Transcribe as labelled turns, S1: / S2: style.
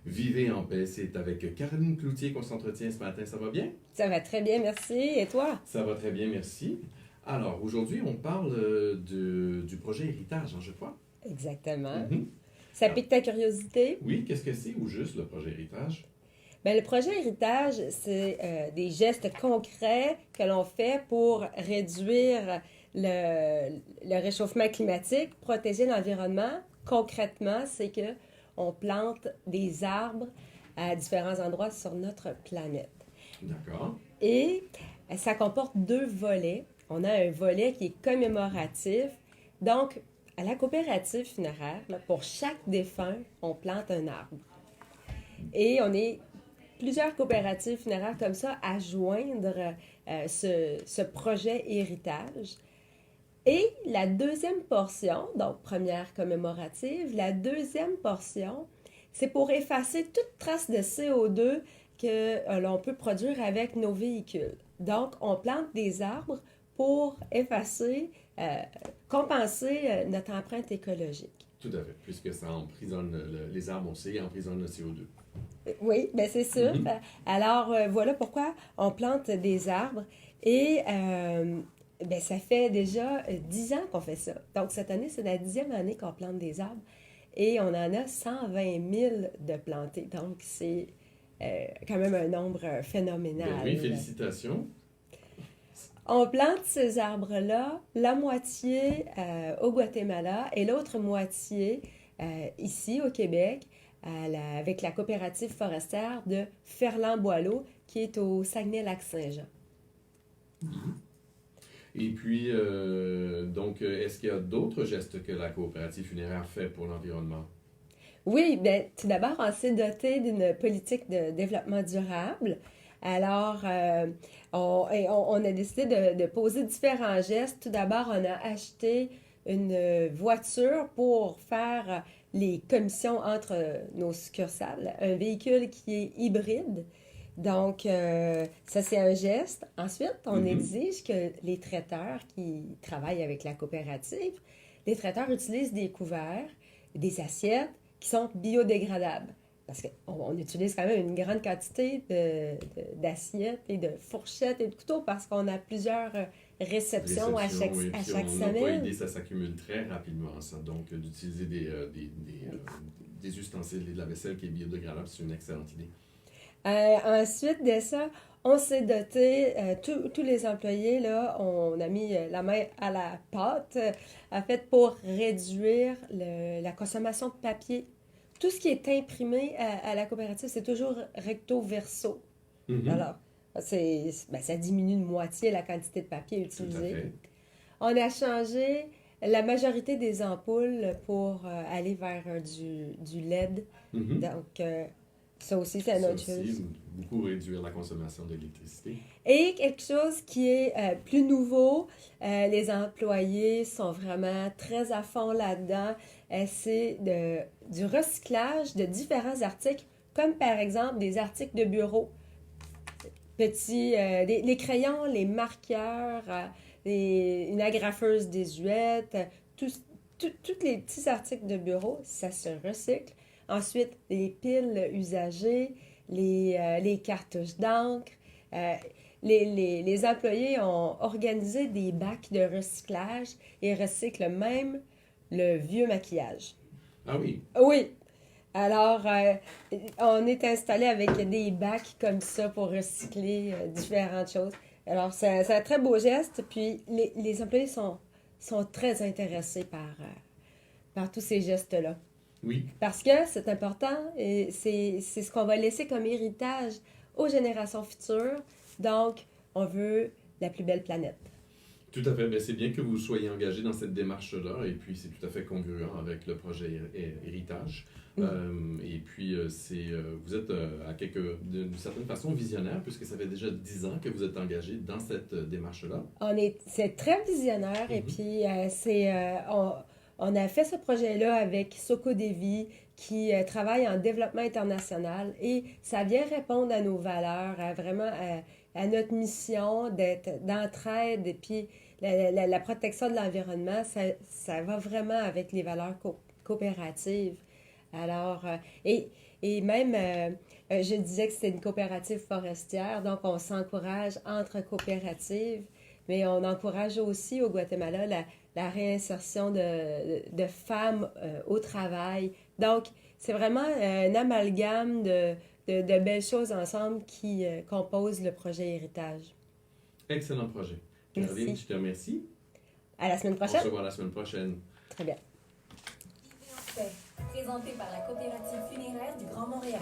S1: Vivez en paix, c'est avec Caroline Cloutier qu'on s'entretient ce matin. Ça va bien?
S2: Ça va très bien, merci. Et toi?
S1: Ça va très bien, merci. Alors, aujourd'hui, on parle du projet Héritage, hein, je crois.
S2: Exactement.
S1: Mhm.
S2: Ça
S1: Ah,
S2: pique ta curiosité?
S1: oui, qu'est-ce que c'est ou juste le projet Héritage?
S2: Bien, le projet Héritage, c'est des gestes concrets que l'on fait pour réduire le réchauffement climatique, protéger l'environnement. Concrètement, c'est que on plante des arbres à différents endroits sur notre planète.
S1: D'accord.
S2: Et ça comporte deux volets. On a un volet qui est commémoratif. Donc, à la coopérative funéraire, là, pour chaque défunt, on plante un arbre. Et on est plusieurs coopératives funéraires comme ça à joindre ce projet héritage. Et la deuxième portion, donc première commémorative, la deuxième portion, c'est pour effacer toute trace de CO2 que l'on peut produire avec nos véhicules. Donc, on plante des arbres pour effacer, compenser notre empreinte écologique.
S1: Tout à fait, puisque ça emprisonne, les arbres, on sait, emprisonnent le CO2.
S2: Oui, bien c'est sûr.
S1: Mhm.
S2: Alors, voilà pourquoi on plante des arbres. Et ben, ça fait déjà 10 ans qu'on fait ça. Donc, cette année, c'est la 10e année qu'on plante des arbres. Et on en a 120 000 de plantés. Donc, c'est quand même un nombre
S1: Ben oui,
S2: phénoménal.
S1: félicitations.
S2: On plante ces arbres-là, la moitié au Guatemala et l'autre moitié ici au Québec, avec la coopérative forestière de Ferland-Boileau, qui est au Saguenay-Lac-Saint-Jean.
S1: Et puis, donc, est-ce qu'il y a d'autres gestes que la coopérative funéraire fait pour l'environnement?
S2: Oui, bien, tout d'abord, on s'est doté d'une politique de développement durable. Alors, on a décidé de poser différents gestes. Tout d'abord, on a acheté une voiture pour faire les commissions entre nos succursales, un véhicule qui est hybride. Donc, ça, c'est un geste. Ensuite, on
S1: Mhm.
S2: exige que les traiteurs qui travaillent avec la coopérative, les traiteurs utilisent des couverts, des assiettes qui sont biodégradables. Parce qu'on utilise quand même une grande quantité d'assiettes et de fourchettes et de couteaux parce qu'on a plusieurs réceptions
S1: Réception, oui.
S2: à
S1: Puis
S2: chaque
S1: on n'a pas
S2: semaine.
S1: idée, ça s'accumule très rapidement, ça. Donc, d'utiliser des ustensiles et de la vaisselle qui est biodégradable, c'est une excellente idée.
S2: Ensuite de ça, on s'est doté, tous les employés, là, on a mis la main à la pâte, en fait, pour réduire la consommation de papier. Tout ce qui est imprimé à la coopérative, c'est toujours recto verso.
S1: Mhm.
S2: Alors, ben, ça diminue de moitié la quantité de papier
S1: Tout à
S2: utilisé.
S1: fait.
S2: On a changé la majorité des ampoules pour aller vers du LED.
S1: Mhm.
S2: Donc, ça aussi, c'est une
S1: Ça
S2: autre chose.
S1: aussi, beaucoup réduire la consommation d'électricité.
S2: Et quelque chose qui est plus nouveau, les employés sont vraiment très à fond là-dedans, c'est du recyclage de différents articles, comme par exemple des articles de bureau, petits, les crayons, les marqueurs, une agrafeuse désuète, tous tous les petits articles de bureau, ça se recycle. Ensuite, les piles usagées, les cartouches d'encre. Euh, les employés ont organisé des bacs de recyclage et recyclent même le vieux maquillage.
S1: Ah oui,
S2: Oui, alors on est installé avec des bacs comme ça pour recycler différentes choses. Alors c'est un très beau geste, puis les employés sont très intéressés par tous ces gestes-là.
S1: oui,
S2: Parce que c'est important et c'est ce qu'on va laisser comme héritage aux générations futures. Donc, on veut la plus belle planète.
S1: tout à fait. Ben, c'est bien que vous soyez engagé dans cette démarche-là, et puis c'est tout à fait congruent avec le projet Héritage.
S2: Mm.
S1: Et puis, vous êtes d'une certaine façon visionnaire, puisque ça fait déjà 10 ans que vous êtes engagé dans cette démarche-là.
S2: C'est très visionnaire et
S1: Mhm.
S2: puis on a fait ce projet-là avec Soko Devi qui travaille en développement international et ça vient répondre à nos valeurs, vraiment à notre mission d'entraide et puis la protection de l'environnement, ça va vraiment avec les valeurs coopératives. Alors, et même, je disais que c'était une coopérative forestière, donc on s'encourage entre coopératives, mais on encourage aussi au Guatemala la réinsertion de femmes au travail. Donc, c'est vraiment un amalgame de belles choses ensemble qui composent le projet Héritage.
S1: Excellent projet. Caroline,
S2: Merci.
S1: je te remercie.
S2: À la semaine
S1: On se
S2: prochaine.
S1: revoit la semaine prochaine.
S2: Très bien.
S3: Présenté par la coopérative funéraire du Grand Montréal.